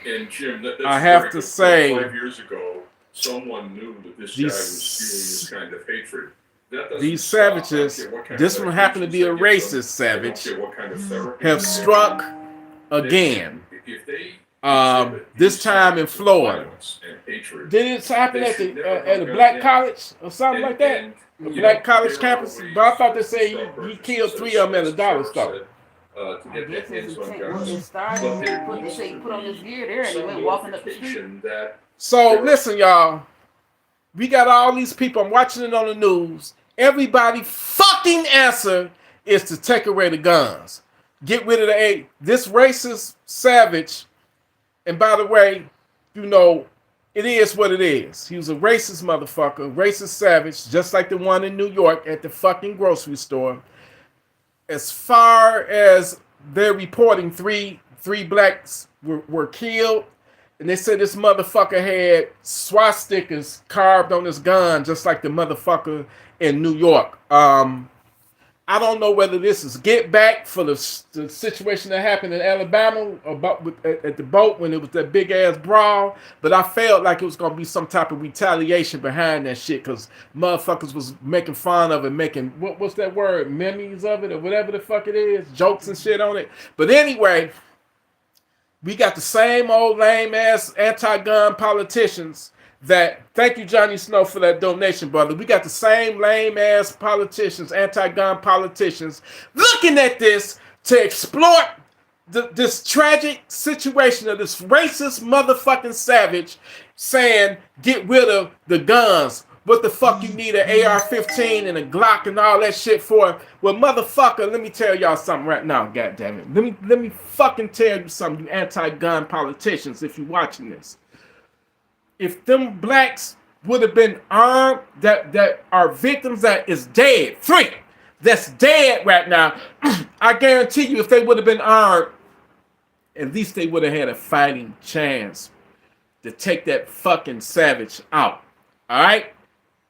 And Jim, I that's have very to good point. say 5 years ago, someone knew that this guy was spewing this these kind of hatred. That these doesn't stop. I don't savages, care what kind of this one happened to medications be a they give them. racist I don't savage, care what kind of therapy have they give them. struck again. If they exhibit This these time in signs of Florida. violence and hatred, Did it happen they at should the never at have a a gun. black Yeah, college or something like that? and A you know black college there are campus? But I ways, thought they as say straw he purchases, killed three of them at a as dollar Sheriff store. said, to I get their guess his hands on intent. Well, it guns. started But when he there put. They needs say to he put on his be gear there, and he some went walking up the street. notification that So there are listen, y'all. We got all these people. I'm watching it on the news. Everybody fucking answer is to take away the guns. Get rid of the A. This racist savage. And by the way, you know, it is what it is. He was a racist motherfucker, racist savage, just like the one in New York at the fucking grocery store. As far as they're reporting, three blacks were killed, and they said this motherfucker had swastikas carved on his gun, just like the motherfucker in New York. I don't know whether this is get back for the situation that happened in Alabama about at the boat when it was that big ass brawl, but I felt like it was gonna be some type of retaliation behind that shit because motherfuckers was making fun of it, making what's that word, memes of it or whatever the fuck it is, jokes and shit on it. But anyway, we got the same old lame ass anti-gun politicians that, thank you Johnny Snow for that donation, brother. We got the same lame ass politicians, anti-gun politicians, looking at this to exploit this tragic situation of this racist motherfucking savage saying get rid of the guns. What the fuck you need an AR-15 and a Glock and all that shit for? Well, motherfucker, let me tell y'all something right now, goddammit. Let me fucking tell you something, you anti-gun politicians, if you're watching this. If them blacks would have been armed, that are victims that is dead, three, that's dead right now, I guarantee you if they would have been armed, at least they would have had a fighting chance to take that fucking savage out. All right?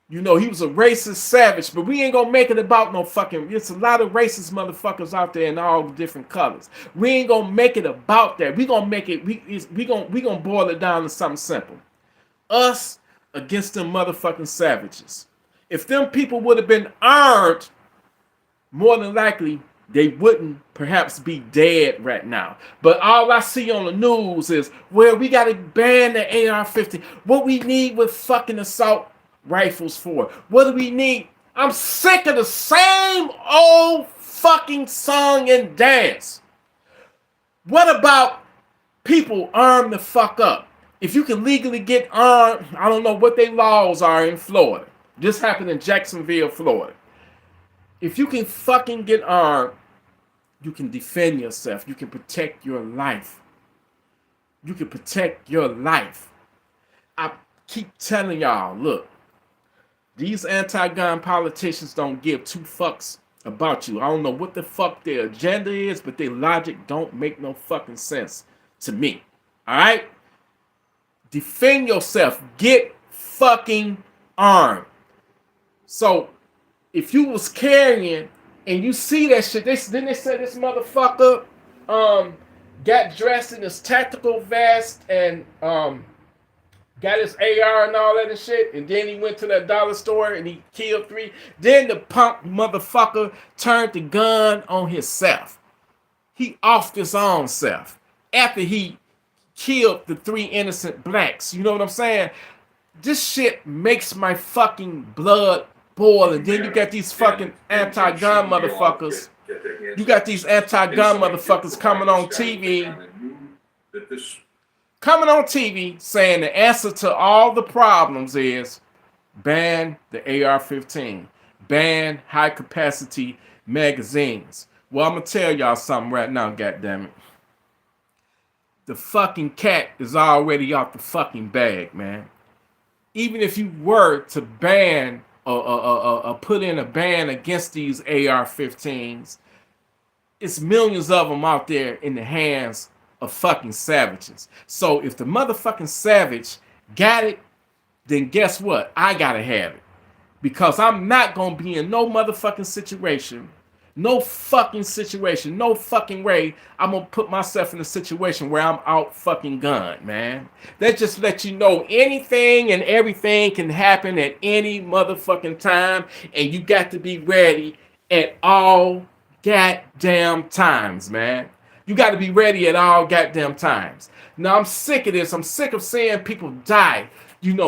You know, he was a racist savage, but we ain't gonna make it about no fucking. There's a lot of racist motherfuckers out there in all different colors. We ain't gonna make it about that. We gonna make it. We gonna boil it down to something simple. Us against them motherfucking savages. If them people would have been armed, more than likely they wouldn't perhaps be dead right now. But all I see on the news is, well, we gotta ban the AR-15. What we need with fucking assault rifles for? What do we need? I'm sick of the same old fucking song and dance. What about people armed the fuck up? If you can legally get armed, I don't know what their laws are in Florida. This happened in Jacksonville, Florida. If you can fucking get armed, you can defend yourself. You can protect your life. You can protect your life. I keep telling y'all, look, these anti-gun politicians don't give two fucks about you. I don't know what the fuck their agenda is, but their logic don't make no fucking sense to me. All right? Defend yourself. Get fucking armed. So, if you was carrying and you see that shit, then they said this motherfucker got dressed in his tactical vest and got his AR and all that and shit, and then he went to that dollar store and he killed three. Then the punk motherfucker turned the gun on himself. He offed his own self after he killed the three innocent blacks. You know what I'm saying? This shit makes my fucking blood boil. And then you got these fucking anti-gun motherfuckers. You got these anti-gun motherfuckers coming on TV. Coming on TV saying the answer to all the problems is ban the AR-15. Ban high-capacity magazines. Well, I'm going to tell y'all something right now, goddammit. The fucking cat is already off the fucking bag, man. Even if you were to ban or put in a ban against these AR-15s, it's millions of them out there in the hands of fucking savages. So if the motherfucking savage got it, then guess what? I gotta have it. Because I'm not gonna be in no motherfucking situation No fucking situation, no fucking way I'm gonna put myself in a situation where I'm out fucking gunned, man. That just let you know anything and everything can happen at any motherfucking time, and you got to be ready at all goddamn times, man. You got to be ready at all goddamn times. Now, I'm sick of this. I'm sick of seeing people die,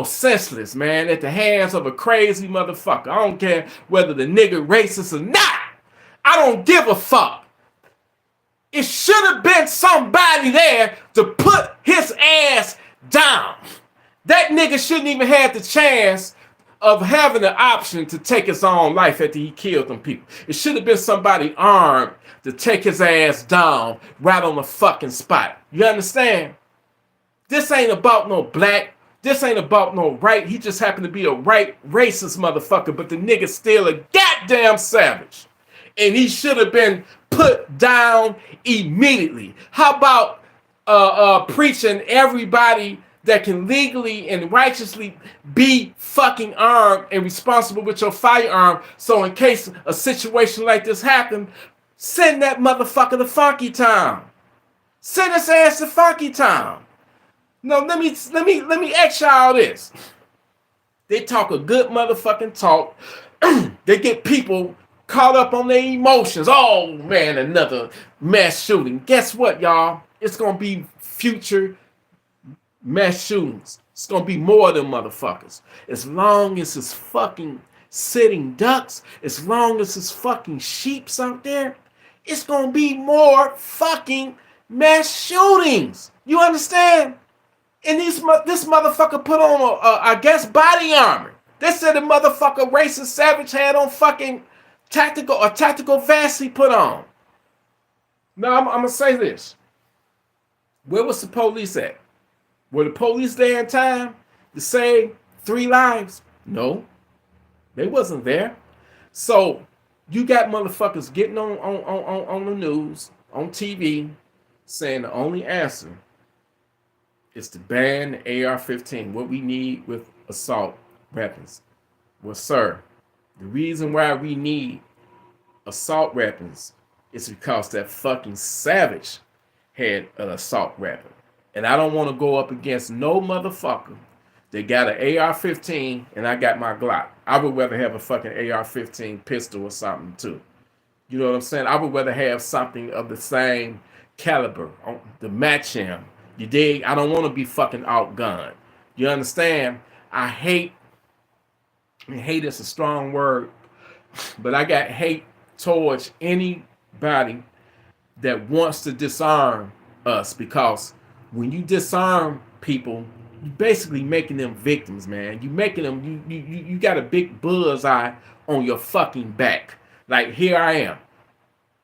senseless, man, at the hands of a crazy motherfucker. I don't care whether the nigga racist or not. I don't give a fuck. It should have been somebody there to put his ass down. That nigga shouldn't even have the chance of having the option to take his own life after he killed them people. It should have been somebody armed to take his ass down right on the fucking spot. You understand? This ain't about no black. This ain't about no right. He just happened to be a right racist motherfucker, but the nigga's still a goddamn savage. And he should have been put down immediately. How about preaching everybody that can legally and righteously be fucking armed and responsible with your firearm, so in case a situation like this happened, send that motherfucker to Funky Town. Send his ass to Funky Town. No, let me ask y'all this. They talk a good motherfucking talk. They get people caught up on their emotions. Oh man, another mass shooting. Guess what, y'all? It's gonna be future mass shootings. It's gonna be more of them motherfuckers. As long as it's fucking sitting ducks, as long as it's fucking sheeps out there, it's gonna be more fucking mass shootings. You understand? And this motherfucker put on I guess body armor. They said the motherfucker racist savage had on fucking tactical vest he put on. Now I'm gonna say this. Where was the police at? Were the police there in time to save 3 lives? No, they wasn't there. So you got motherfuckers getting on the news, on TV, saying the only answer is to ban the AR-15, what we need with assault weapons. Well, sir, the reason why we need assault weapons is because that fucking savage had an assault weapon. And I don't want to go up against no motherfucker that got an AR-15 and I got my Glock. I would rather have a fucking AR-15 pistol or something too. You know what I'm saying? I would rather have something of the same caliber to match him. You dig? I don't want to be fucking outgunned. You understand? Hate is a strong word, but I got hate towards anybody that wants to disarm us, because when you disarm people, you basically making them victims, man. You making them, you got a big bullseye on your fucking back. Like, here I am.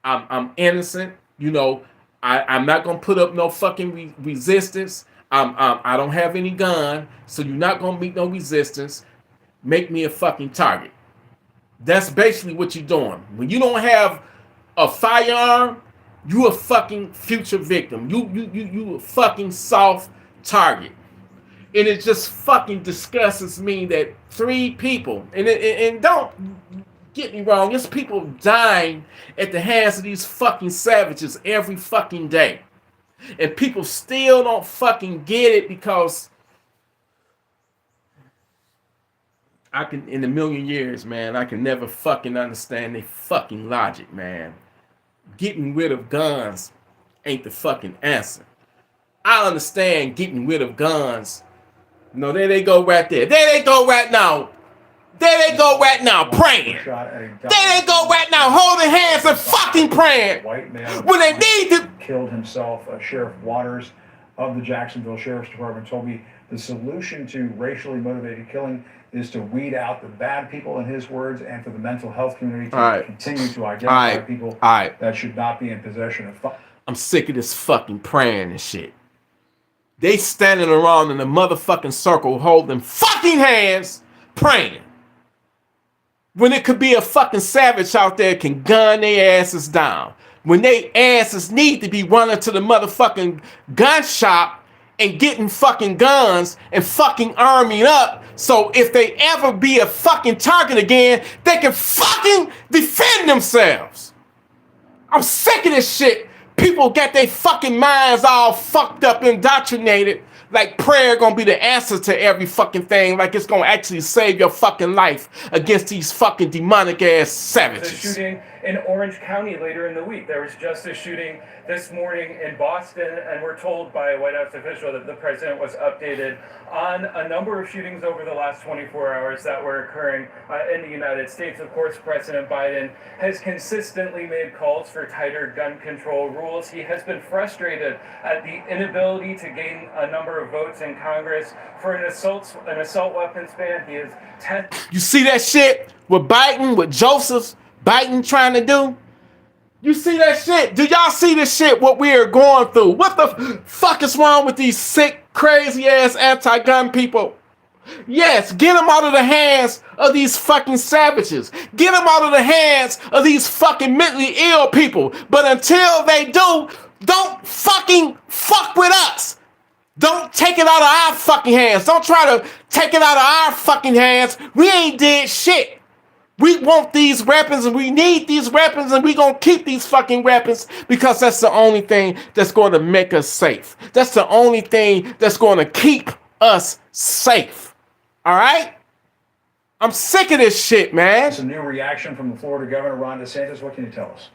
I'm innocent, I'm not gonna put up no fucking resistance. I don't have any gun, so you're not gonna meet no resistance. Make me a fucking target. That's basically what you're doing. When you don't have a firearm, you a fucking future victim. You a fucking soft target. And it just fucking disgusts me that 3 people, and don't get me wrong, it's people dying at the hands of these fucking savages every fucking day. And people still don't fucking get it, because I can, in a million years, man, I can never fucking understand their fucking logic, man. Getting rid of guns ain't the fucking answer. I understand getting rid of guns. No, there they go right there. There they go right now. There they go right now, praying. There they go right now, holding hands and fucking praying. White male when they need to. Killed himself. Sheriff Waters of the Jacksonville Sheriff's Department told me the solution to racially motivated killing is to weed out the bad people, in his words, and for the mental health community to continue to identify people that should not be in possession of. I'm sick of this fucking praying and shit. They standing around in a motherfucking circle holding fucking hands praying, when it could be a fucking savage out there can gun their asses down. When they asses need to be running to the motherfucking gun shop and getting fucking guns and fucking arming up, so if they ever be a fucking target again, they can fucking defend themselves. I'm sick of this shit. People get their fucking minds all fucked up, indoctrinated, like prayer gonna be the answer to every fucking thing, like it's gonna actually save your fucking life against these fucking demonic ass savages. The shooting in Orange County later in the week. There was just a shooting this morning in Boston, and we're told by a White House official that the president was updated on a number of shootings over the last 24 hours that were occurring in the United States. Of course, President Biden has consistently made calls for tighter gun control rules. He has been frustrated at the inability to gain a number of votes in Congress for an assault weapons ban. He is You see that shit with Biden, with Joseph Biden trying to do? You see that shit? Do y'all see this shit, what we are going through? What the fuck is wrong with these sick, crazy-ass anti-gun people? Yes, get them out of the hands of these fucking savages. Get them out of the hands of these fucking mentally ill people. But until they do, don't fucking fuck with us. Don't take it out of our fucking hands. Don't try to take it out of our fucking hands. We ain't did shit. We want these weapons and we need these weapons and we gonna keep these fucking weapons because that's the only thing that's gonna make us safe. That's the only thing that's gonna keep us safe. All right? I'm sick of this shit, man. It's a new reaction from the Florida Governor, Ron DeSantis. What can you tell us?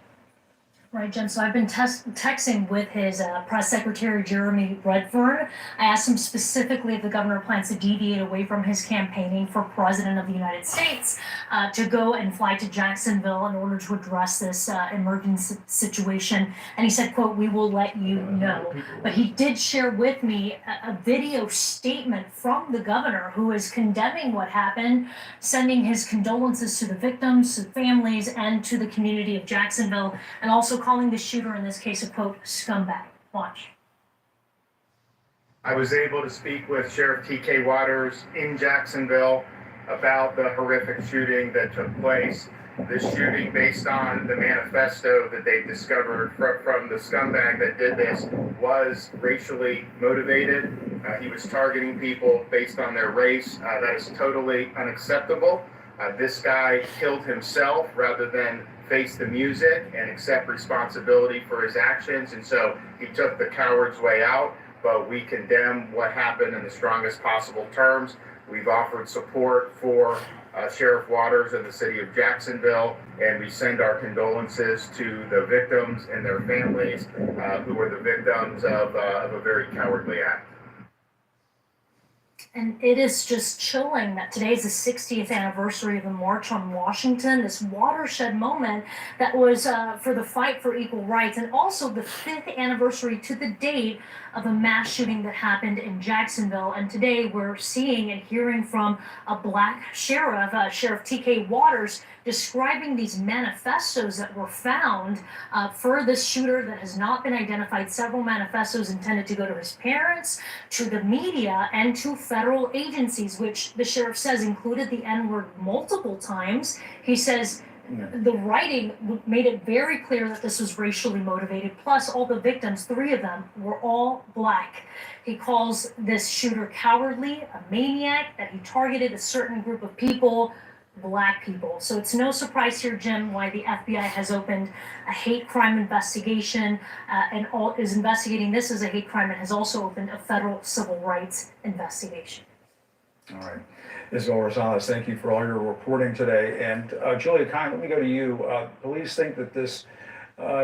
Right, Jim. So I've been texting with his press secretary, Jeremy Redfern. I asked him specifically if the governor plans to deviate away from his campaigning for president of the United States to go and fly to Jacksonville in order to address this emergency situation. And he said, quote, "We will let you know." But he did share with me a video statement from the governor who is condemning what happened, sending his condolences to the victims, to the families, and to the community of Jacksonville, and also calling the shooter in this case a quote scumbag. Watch. I was able to speak with Sheriff T.K. Waters in Jacksonville about the horrific shooting that took place. This shooting, based on the manifesto that they discovered from the scumbag that did this, was racially motivated. He was targeting people based on their race. That is totally unacceptable. This guy killed himself rather than face the music and accept responsibility for his actions, and so he took the coward's way out. But we condemn what happened in the strongest possible terms. We've offered support for Sheriff Waters and the city of Jacksonville, and we send our condolences to the victims and their families who were the victims of a very cowardly act. And it is just chilling that today is the 60th anniversary of the March on Washington, this watershed moment that was for the fight for equal rights, and also the 5th anniversary to the date of a mass shooting that happened in Jacksonville. And today we're seeing and hearing from a black sheriff, Sheriff T.K. Waters, describing these manifestos that were found for this shooter that has not been identified. Several manifestos intended to go to his parents, to the media, and to federal agencies, which the sheriff says included the N-word multiple times. He says the writing made it very clear that this was racially motivated. Plus, all the victims, 3 of them, were all black. He calls this shooter cowardly, a maniac, that he targeted a certain group of people, black people. So it's no surprise here, Jim, why the FBI has opened a hate crime investigation and is investigating this as a hate crime, and has also opened a federal civil rights investigation. All right. Isabel Rosales, thank you for all your reporting today. And Julia Kine, let me go to you. Police think that this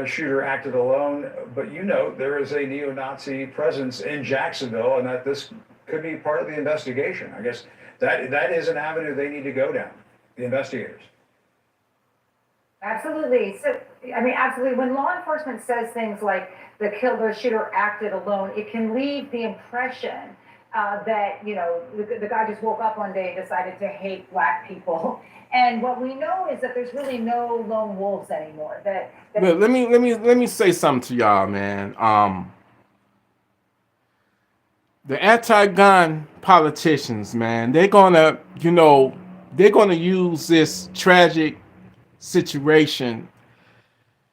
shooter acted alone, but you know there is a neo-Nazi presence in Jacksonville, and that this could be part of the investigation. I guess that is an avenue they need to go down, the investigators. Absolutely. So, I mean, absolutely. When law enforcement says things like the shooter acted alone, it can leave the impression that, you know, the guy just woke up one day and decided to hate black people. And what we know is that there's really no lone wolves anymore. Look, let me say something to y'all, man. The anti-gun politicians, man, they're gonna use this tragic situation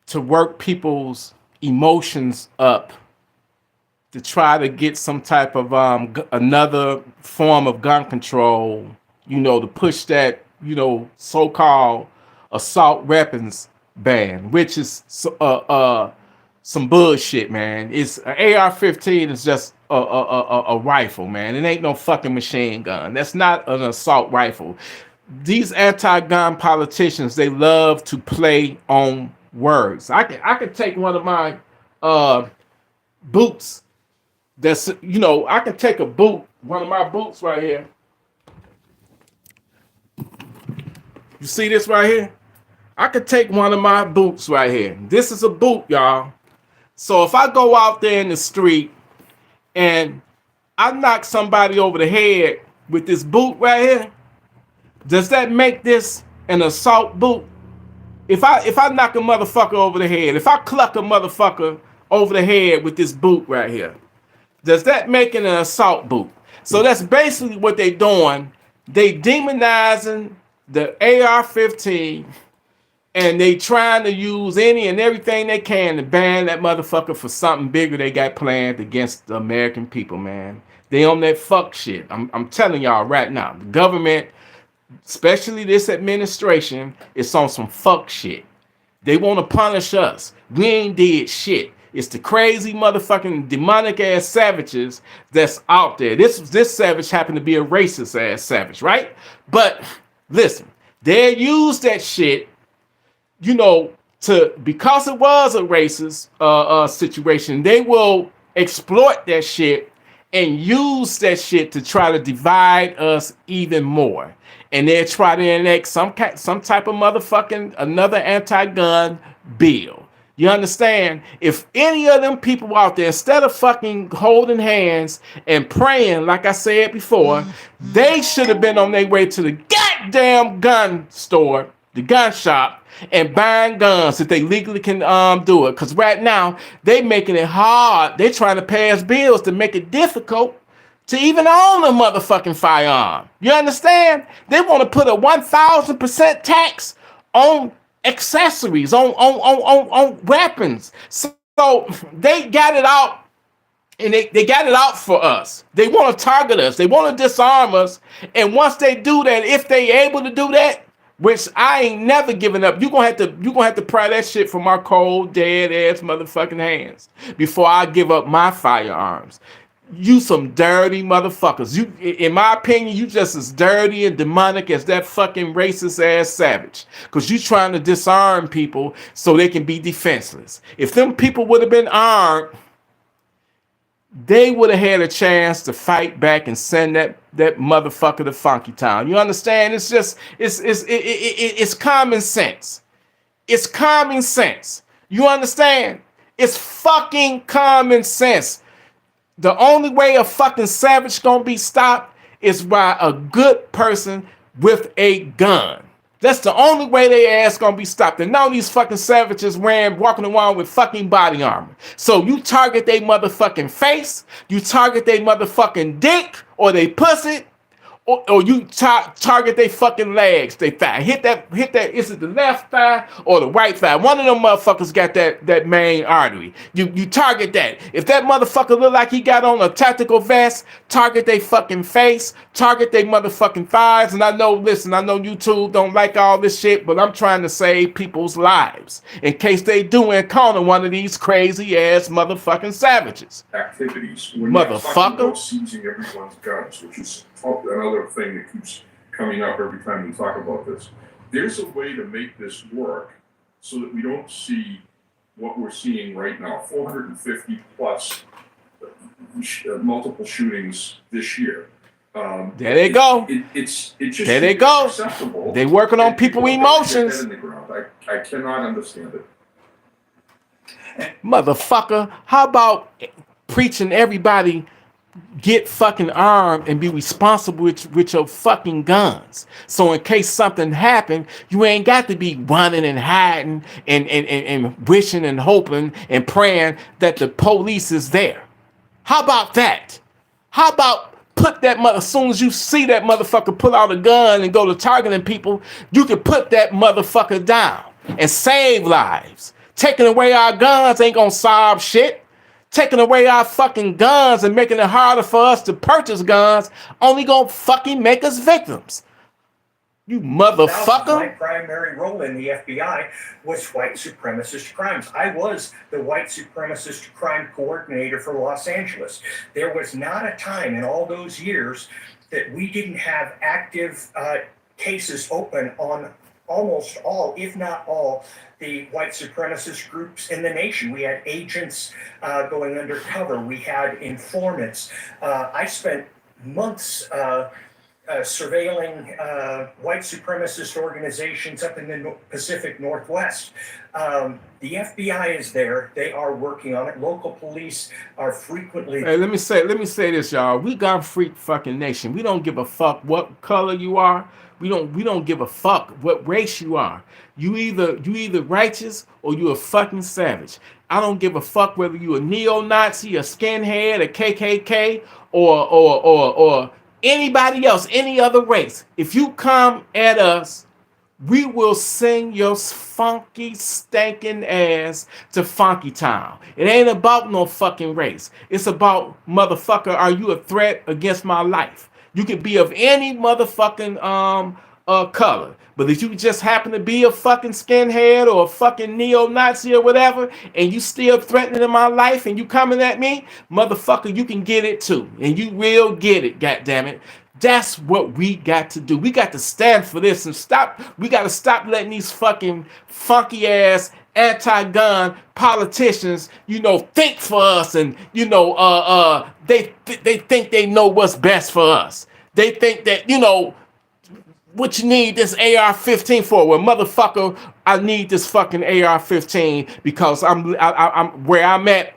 to work people's emotions up, to try to get some type of another form of gun control, to push that, so-called assault weapons banned, which is some bullshit, man. It's an AR-15 is just a rifle, man. It ain't no fucking machine gun. That's not an assault rifle. These anti-gun politicians, they love to play on words. I can take one of my boots. That's, I can take one of my boots right here. You see this right here? I could take one of my boots right here. This is a boot, y'all. So if I go out there in the street and I knock somebody over the head with this boot right here, does that make this an assault boot? If I knock a motherfucker over the head, if I cluck a motherfucker over the head with this boot right here, does that make it an assault boot? So that's basically what they're doing. They demonizing the AR-15, and they trying to use any and everything they can to ban that motherfucker for something bigger they got planned against the American people, man. They on that fuck shit. I'm telling y'all right now. The government, especially this administration, is on some fuck shit. They want to punish us. We ain't did shit. It's the crazy motherfucking demonic ass savages that's out there. This savage happened to be a racist ass savage, right? But listen, they use that shit, because it was a racist situation. They will exploit that shit and use that shit to try to divide us even more. And they'll try to enact some type of motherfucking another anti-gun bill. You understand? If any of them people out there, instead of fucking holding hands and praying, like I said before, they should have been on their way to the goddamn gun store, the gun shop, and buying guns if they legally can do it. Because right now, they making it hard. They trying to pass bills to make it difficult to even own a motherfucking firearm. You understand? They want to put a 1,000% tax on accessories, on weapons. So they got it out, and they got it out for us. They want to target us. They want to disarm us. And once they do that, if they able to do that, which I ain't never giving up, you gonna have to pry that shit from my cold, dead ass motherfucking hands before I give up my firearms. You some dirty motherfuckers. You, in my opinion, you just as dirty and demonic as that fucking racist ass savage. Because you trying to disarm people so they can be defenseless. If them people would have been armed, they would have had a chance to fight back and send that motherfucker to Funky Town. You understand? It's just, it's common sense. It's common sense. You understand? It's fucking common sense. The only way a fucking savage gonna be stopped is by a good person with a gun. That's the only way they ass gonna be stopped. And now these fucking savages walking around with fucking body armor. So you target they motherfucking face, you target they motherfucking dick or they pussy, or you target they fucking legs, they thigh. Hit that, is it the left thigh or the right thigh? One of them motherfuckers got that main artery. You target that. If that motherfucker look like he got on a tactical vest, target they fucking face, target they motherfucking thighs. And I know YouTube don't like all this shit, but I'm trying to save people's lives in case they do encounter one of these crazy ass motherfucking savages. Activities. We're motherfucker. not talking about seizing everyone's guns, which is another thing that keeps coming up every time we talk about this. There's a way to make this work so that we don't see what we're seeing right now, 450 plus multiple shootings this year. There they go. It's just there they go. Acceptable. They working on people's emotions. In the ground. I cannot understand it. Motherfucker, how about preaching everybody get fucking armed and be responsible with your fucking guns? So in case something happened, you ain't got to be running and hiding and wishing and hoping and praying that the police is there. How about that? How about put that as soon as you see that motherfucker pull out a gun and go to targeting people, you can put that motherfucker down and save lives. Taking away our guns ain't gonna solve shit. Taking away our fucking guns and making it harder for us to purchase guns only gonna fucking make us victims. You My motherfucker. primary role in the FBI was white supremacist crimes. I was the white supremacist crime coordinator for Los Angeles. There was not a time in all those years that we didn't have active cases open on almost all, if not all, the white supremacist groups in the nation. We had agents going undercover. We had informants. I spent months surveilling white supremacist organizations up in the Pacific Northwest. The FBI is there. They are working on it. Local police are frequently. Hey, let me say this, y'all. We got freak fucking nation. We don't give a fuck what color you are. We don't give a fuck what race you are. You either righteous or you a fucking savage. I don't give a fuck whether you a neo-Nazi, a skinhead, a KKK, or anybody else, any other race. If you come at us, we will sing your funky, stinking ass to Funky Town. It ain't about no fucking race. It's about, motherfucker, are you a threat against my life? You can be of any motherfucking color. But if you just happen to be a fucking skinhead or a fucking neo-Nazi or whatever, and you still threatening my life and you coming at me, motherfucker, you can get it too. And you will get it, goddammit. That's what we got to do. We got to stand for this and stop. We got to stop letting these fucking funky ass anti-gun politicians, think for us, and they think they know what's best for us. They think that what you need this AR-15 for? Well, motherfucker, I need this fucking AR-15 because I'm where I'm at.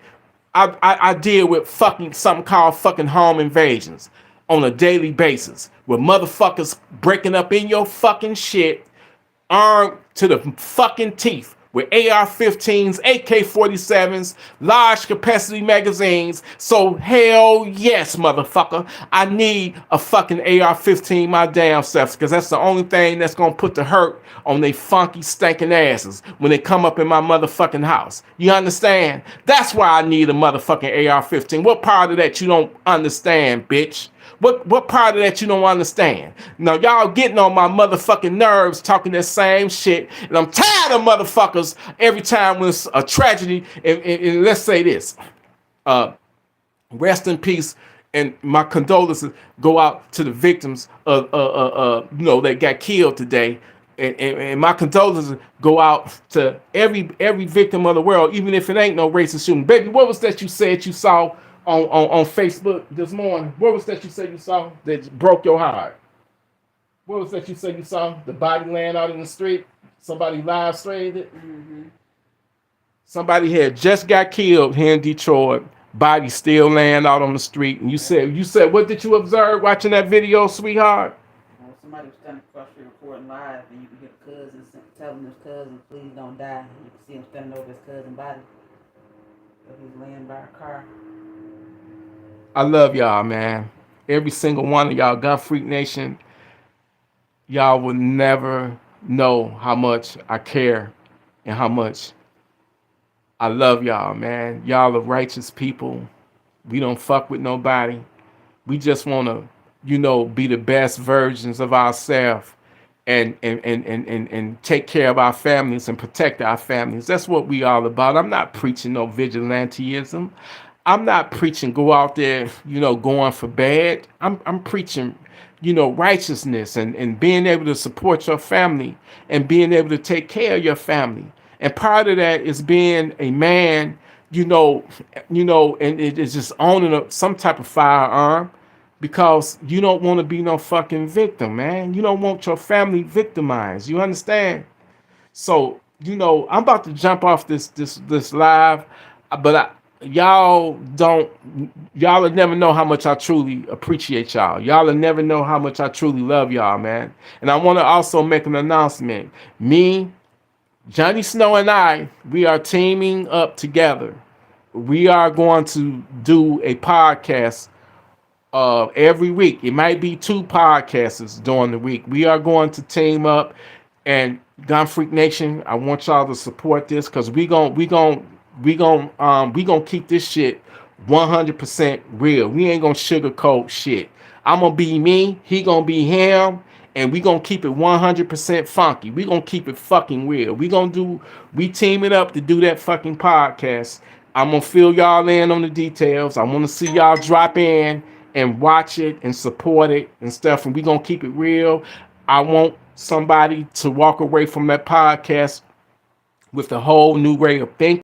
I deal with fucking something called fucking home invasions on a daily basis, where motherfuckers breaking up in your fucking shit, armed to the fucking teeth with AR-15s, AK-47s, large capacity magazines. So hell yes, motherfucker, I need a fucking AR-15 my damn self, because that's the only thing that's gonna put the hurt on they funky stinking asses when they come up in my motherfucking house. You understand? That's why I need a motherfucking AR-15. What part of that you don't understand, bitch? What part of that you don't understand? Now, y'all getting on my motherfucking nerves talking that same shit, and I'm tired of motherfuckers every time when it's a tragedy. And let's say this, rest in peace, and my condolences go out to the victims of that got killed today. And my condolences go out to every victim of the world, even if it ain't no racist shooting. Baby, what was that you said you saw on Facebook this morning? What was that you said you saw that broke your heart? What was that you said you saw? The body laying out in the street? Somebody live streamed it? Mm-hmm. Somebody had just got killed here in Detroit. Body still laying out on the street. And you said, what did you observe watching that video, sweetheart? Well, somebody was standing across the street recording live, and you can hear the cousin telling his cousin, please don't die. You can see him standing over his cousin's body. So he's laying by a car. I love y'all, man. Every single one of y'all, Gun Freak Nation. Y'all will never know how much I care and how much I love y'all, man. Y'all are righteous people. We don't fuck with nobody. We just want to, be the best versions of ourselves and take care of our families and protect our families. That's what we all about. I'm not preaching no vigilanteism. I'm not preaching go out there, going for bad. I'm preaching, righteousness and being able to support your family and being able to take care of your family. And part of that is being a man, and it is just owning some type of firearm, because you don't want to be no fucking victim, man. You don't want your family victimized. You understand? So, I'm about to jump off this live, but y'all will never know how much I truly appreciate y'all. Y'all will never know how much I truly love y'all, man. And I want to also make an announcement. Me, Johnny Snow, and I, we are teaming up together. We are going to do a podcast every week. It might be 2 podcasts during the week. We are going to team up, and Gun Freak Nation, I want y'all to support this, because we gonna keep this shit 100% real. We ain't gonna sugarcoat shit. I'm gonna be me, he gonna be him, and we gonna keep it 100% funky. We gonna keep it fucking real. We teaming up to do that fucking podcast. I'm gonna fill y'all in on the details. I want to see y'all drop in and watch it and support it and stuff. And we gonna keep it real. I want somebody to walk away from that podcast with a whole new way of thinking.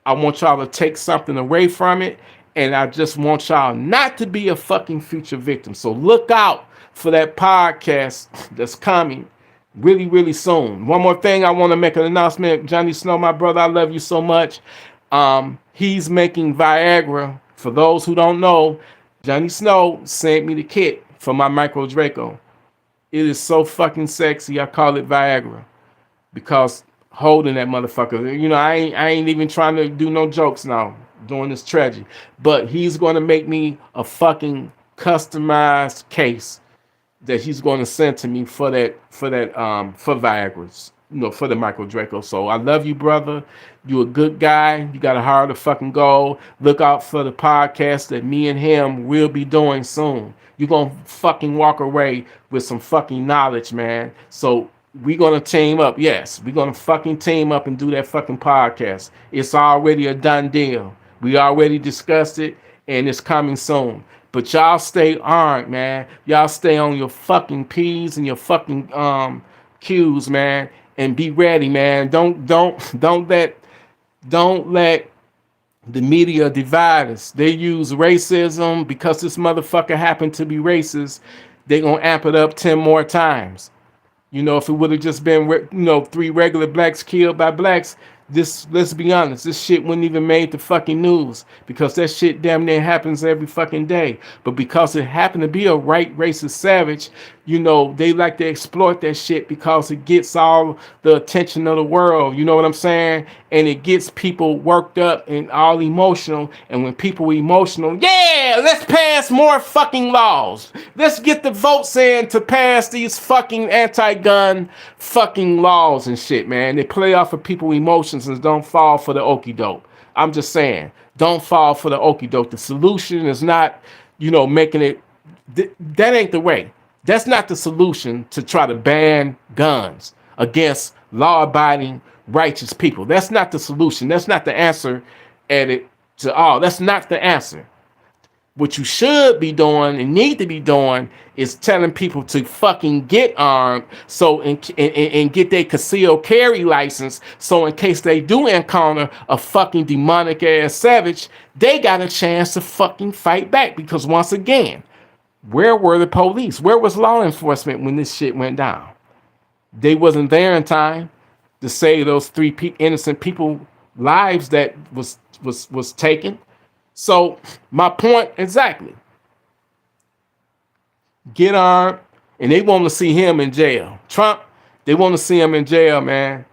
I want y'all to take something away from it. And I just want y'all not to be a fucking future victim. So look out for that podcast that's coming really, really soon. One more thing, I want to make an announcement. Johnny Snow, my brother, I love you so much. He's making Viagra. For those who don't know, Johnny Snow sent me the kit for my Micro Draco. It is so fucking sexy. I call it Viagra because holding that motherfucker, you know, I ain't even trying to do no jokes now during this tragedy, but he's going to make me a fucking customized case that he's going to send to me for Viagra's, you know, for the Michael Draco. So I love you, brother. You a good guy. You got a heart of fucking gold. Look out for the podcast that me and him will be doing soon. You're going to fucking walk away with some fucking knowledge, man. So we're going to team up. Yes, we're going to fucking team up and do that fucking podcast. It's already a done deal. We already discussed it, and it's coming soon. But y'all stay armed, man. Y'all stay on your fucking P's and your fucking Q's, man, and be ready, man. Don't let the media divide us. They use racism because this motherfucker happened to be racist. They gonna amp it up 10 more times. You know, if it would have just been, 3 regular blacks killed by blacks, let's be honest, this shit wouldn't even made the fucking news because that shit damn near happens every fucking day. But because it happened to be a right racist savage, you know, they like to exploit that shit because it gets all the attention of the world. You know what I'm saying? And it gets people worked up and all emotional. And when people are emotional, yeah, let's pass more fucking laws. Let's get the votes in to pass these fucking anti-gun fucking laws and shit, man. They play off of people's emotions and don't fall for the okie doke. I'm just saying, don't fall for the okie doke. The solution is not, making it. That ain't the way. That's not the solution to try to ban guns against law-abiding, righteous people. That's not the solution. That's not the answer at it to all. That's not the answer. What you should be doing and need to be doing is telling people to fucking get armed and get their concealed carry license. So in case they do encounter a fucking demonic ass savage, they got a chance to fucking fight back. Because once again, where were the police? Where was law enforcement when this shit went down? They wasn't there in time to save those 3 innocent people lives that was taken. So my point exactly. Get armed, and they want to see him in jail. Trump, they want to see him in jail, man.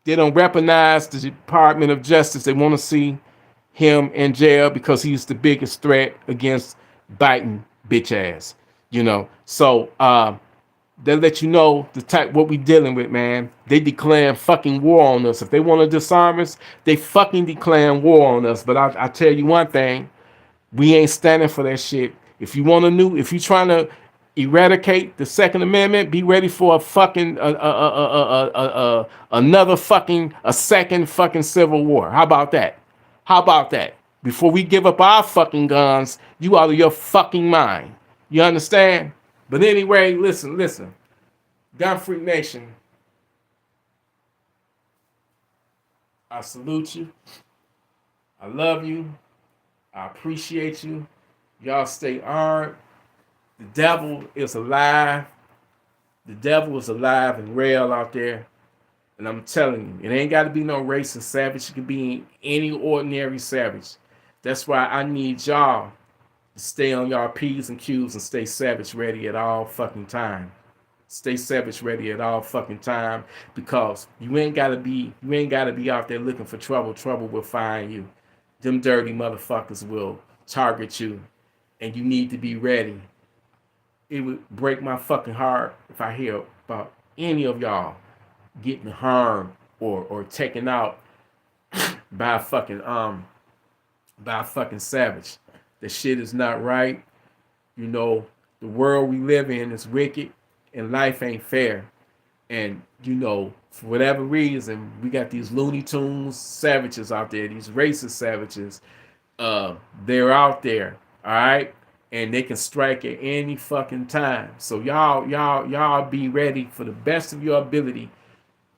They don't recognize the Department of Justice. They want to see him in jail because he's the biggest threat against Biden bitch ass. So they let you know the type what we dealing with, man. They declaring fucking war on us. If they want to disarm us, they fucking declaring war on us. But I tell you one thing, we ain't standing for that shit. If you trying to eradicate the Second Amendment, be ready for a fucking another fucking a second fucking civil war. How about that? Before we give up our fucking guns, you out of your fucking mind. You understand? But anyway, listen. Gun Freak Nation, I salute you. I love you. I appreciate you. Y'all stay armed. The devil is alive. The devil is alive and real out there. And I'm telling you, it ain't got to be no racist savage. It can be any ordinary savage. That's why I need y'all to stay on y'all P's and Q's and stay savage ready at all fucking time. Stay savage ready at all fucking time, because you ain't gotta be out there looking for trouble. Trouble will find you. Them dirty motherfuckers will target you, and you need to be ready. It would break my fucking heart if I hear about any of y'all getting harmed or taken out by a fucking savage. The shit is not right. The world we live in is wicked, and life ain't fair. And you know, for whatever reason, we got these Looney Tunes savages out there, these racist savages. They're out there, all right, and they can strike at any fucking time. So y'all be ready for the best of your ability.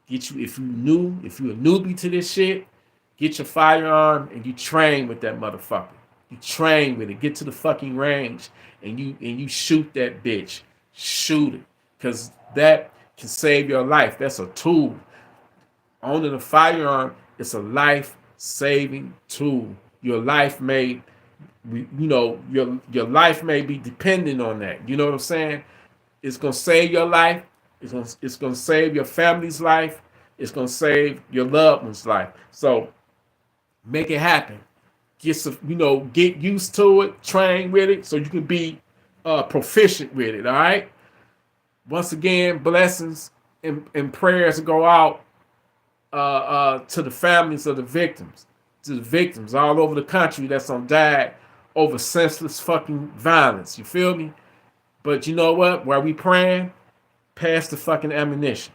Get you if you're a newbie to this shit, get your firearm and you train with that motherfucker. You train with it. Get to the fucking range and you shoot that bitch. Shoot it, cause that can save your life. That's a tool. Owning a firearm is a life-saving tool. Your life may, your life may be dependent on that. You know what I'm saying? It's gonna save your life. It's gonna save your family's life. It's gonna save your loved one's life. So make it happen. Get used to it. Train with it so you can be proficient with it. All right. Once again, blessings and prayers go out to the families of the victims, to the victims all over the country that's died over senseless fucking violence. You feel me? But you know what? While we praying, pass the fucking ammunition.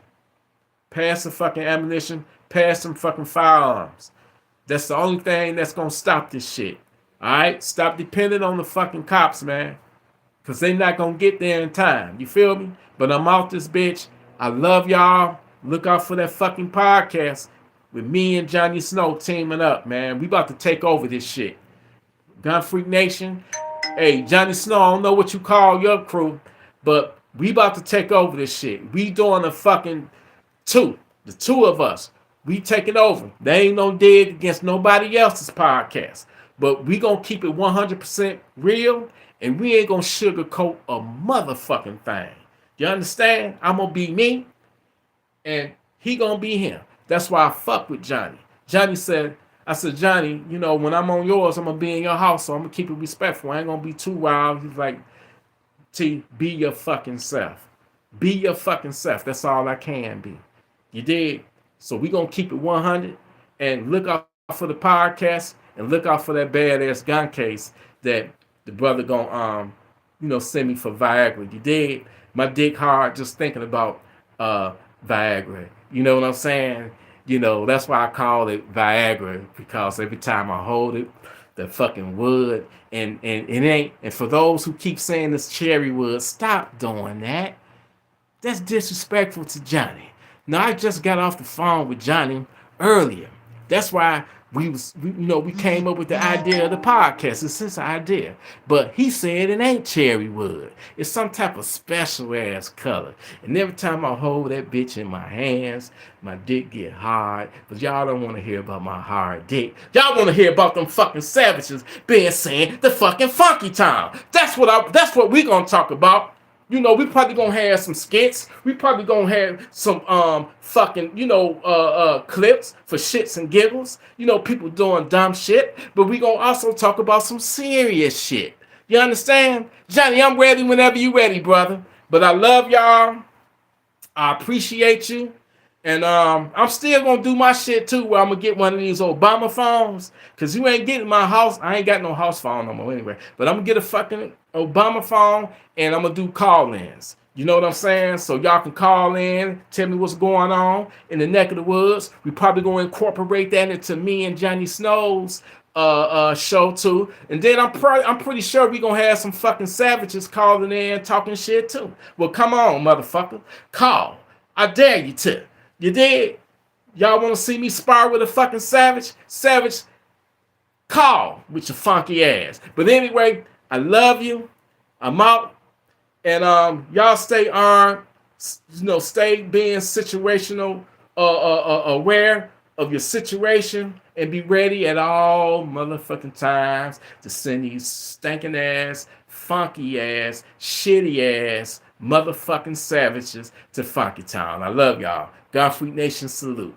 Pass the fucking ammunition. Pass some fucking firearms. That's the only thing that's gonna stop this shit. All right? Stop depending on the fucking cops, man. Because they're not going to get there in time. You feel me? But I'm out this bitch. I love y'all. Look out for that fucking podcast with me and Johnny Snow teaming up, man. We about to take over this shit. Gun Freak Nation. Hey, Johnny Snow, I don't know what you call your crew, but we about to take over this shit. We doing a fucking the two of us. We taking over. There ain't no dig against nobody else's podcast. But we going to keep it 100% real. And we ain't gonna sugarcoat a motherfucking thing. You understand? I'm gonna be me, and he gonna be him. That's why I fuck with Johnny. I said, Johnny, when I'm on yours, I'm gonna be in your house, so I'm gonna keep it respectful. I ain't gonna be too wild. He's like, T, be your fucking self. Be your fucking self. That's all I can be. You did. So we gonna keep it 100 and look out for the podcast and look out for that badass gun case that the brother gonna send me for Viagra. You did. My dick hard just thinking about Viagra. You know what I'm saying? That's why I call it Viagra, because every time I hold it, the fucking wood and it ain't. And for those who keep saying this cherry wood, stop doing that. That's disrespectful to Johnny. Now I just got off the phone with Johnny earlier. That's why we came up with the idea of the podcast. It's his idea. But he said it ain't cherry wood. It's some type of special ass color. And every time I hold that bitch in my hands, my dick get hard. But y'all don't want to hear about my hard dick. Y'all want to hear about them fucking savages saying the fucking funky town. That's what we gonna talk about. We probably gonna have some skits. We probably gonna have some clips for shits and giggles. People doing dumb shit. But we gonna also talk about some serious shit. You understand? Johnny, I'm ready whenever you ready, brother. But I love y'all. I appreciate you. And I'm still gonna do my shit too, where I'm gonna get one of these Obama phones, cause you ain't getting my house. I ain't got no house phone no more anyway. But I'm gonna get a fucking Obama phone, and I'm gonna do call-ins. You know what I'm saying? So y'all can call in, tell me what's going on in the neck of the woods. We probably gonna incorporate that into me and Johnny Snow's show too. And then I'm pretty sure we gonna have some fucking savages calling in talking shit too. Well, come on, motherfucker, call. I dare you to. You did? Y'all want to see me spar with a fucking savage? Savage, call with your funky ass. But anyway, I love you. I'm out. And y'all stay armed. Stay being situational, aware of your situation, and be ready at all motherfucking times to send these stinking ass, funky ass, shitty ass motherfucking savages to Funky Town. I love y'all. God Freak Nation salute.